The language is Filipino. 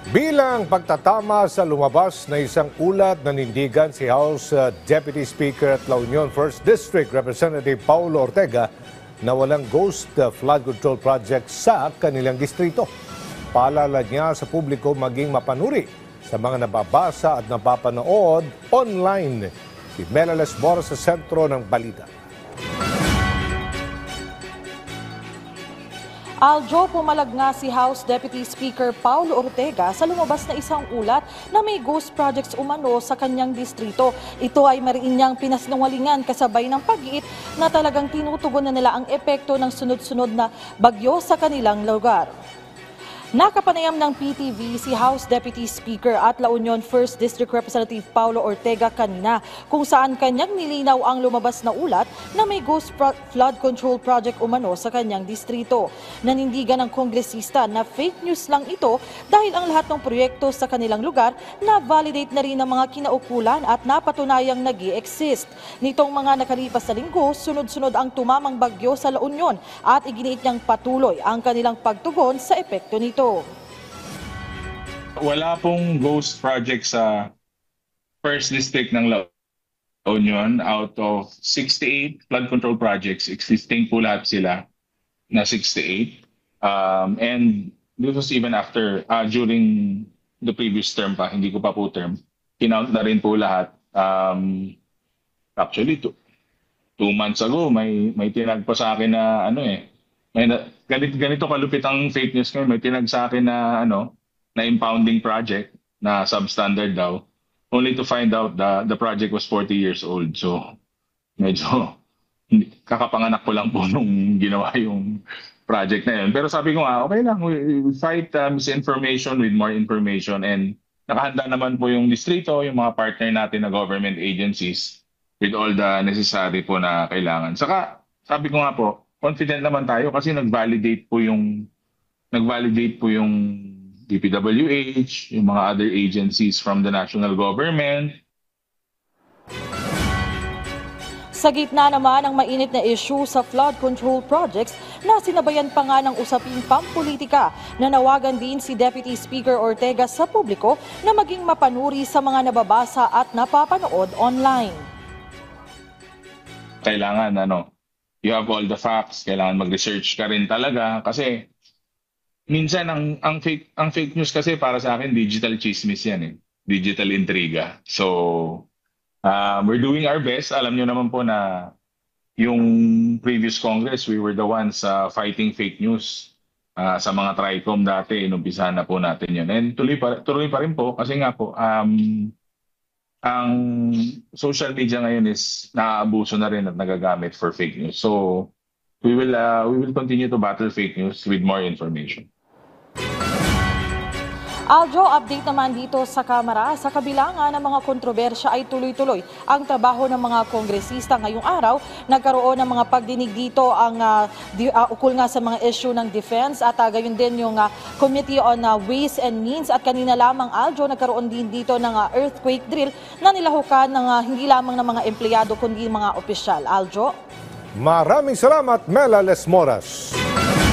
Bilang pagtatama sa lumabas na isang ulat na nindigan si House Deputy Speaker at La Union 1st District Representative Paulo Ortega na walang ghost flood control project sa kanilang distrito. Paalala niya sa publiko maging mapanuri sa mga nababasa at napapanood online. Si Mela Lesmora sa sentro ng balita. Aljo, pumalag nga si House Deputy Speaker Paulo Ortega sa lumabas na isang ulat na may ghost projects umano sa kanyang distrito. Ito ay mariin niyang pinasinungalingan kasabay ng pag-iit na talagang tinutugon na nila ang epekto ng sunod-sunod na bagyo sa kanilang lugar. Nakapanayam ng PTV si House Deputy Speaker at La Union 1st District Representative Paulo Ortega kanina kung saan kanyang nilinaw ang lumabas na ulat na may ghost flood control project umano sa kanyang distrito. Nanindigan ng kongresista na fake news lang ito dahil ang lahat ng proyekto sa kanilang lugar na-validate na rin ng mga kinaukulan at napatunayang nag-i-exist. Nitong mga nakalipas na linggo, sunod-sunod ang tumamang bagyo sa La Union at iginiit niyang patuloy ang kanilang pagtugon sa epekto nito. Wala pong ghost project sa first district ng La Union. Out of 68 flood control projects, existing po lahat sila na 68. And this was even after, during the previous term pa, hindi ko pa po term. Kinount na rin po lahat. Actually, 2 months ago, may tinagpa sa akin na ganito kalupit ang fake news ngayon. May tinag sa akin na na impounding project na substandard daw, only to find out the project was 40 years old. So medyo kakapanganak ko lang po nung ginawa yung project na yun. Pero sabi ko nga, okay lang, we fight misinformation with more information, and nakahanda naman po yung distrito, yung mga partner natin na government agencies with all the necessary po na kailangan. Saka sabi ko nga po, confident naman tayo kasi nag-validate po yung DPWH, yung mga other agencies from the national government. Sa gitna naman ng mainit na issue sa flood control projects na sinabayan pa nga ng usaping pampolitika, nanawagan din si Deputy Speaker Ortega sa publiko na maging mapanuri sa mga nababasa at napapanood online. Kailangan you have all the facts, kailangan mag-research ka rin talaga kasi minsan ang fake news kasi para sa akin digital chismis yan digital intriga. So we're doing our best. Alam niyo naman po na yung previous Congress, we were the ones fighting fake news sa mga TRICOM dati, inumpisahan na po natin yun. And tuloy pa rin po kasi nga po ang social media ngayon is naaabuso na rin at nagagamit for fake news. So we will continue to battle fake news with more information. Aljo, update naman dito sa Kamara. Sa kabila nga ng mga kontrobersya ay tuloy-tuloy ang trabaho ng mga kongresista ngayong araw. Nagkaroon ng mga pagdinig dito ang ukol nga sa mga issue ng defense at gayon din yung Committee on Ways and Means. At kanina lamang, Aljo, nagkaroon din dito ng earthquake drill na nilahukan ng hindi lamang ng mga empleyado kundi mga opisyal. Aljo? Maraming salamat, Mela Lesmoras.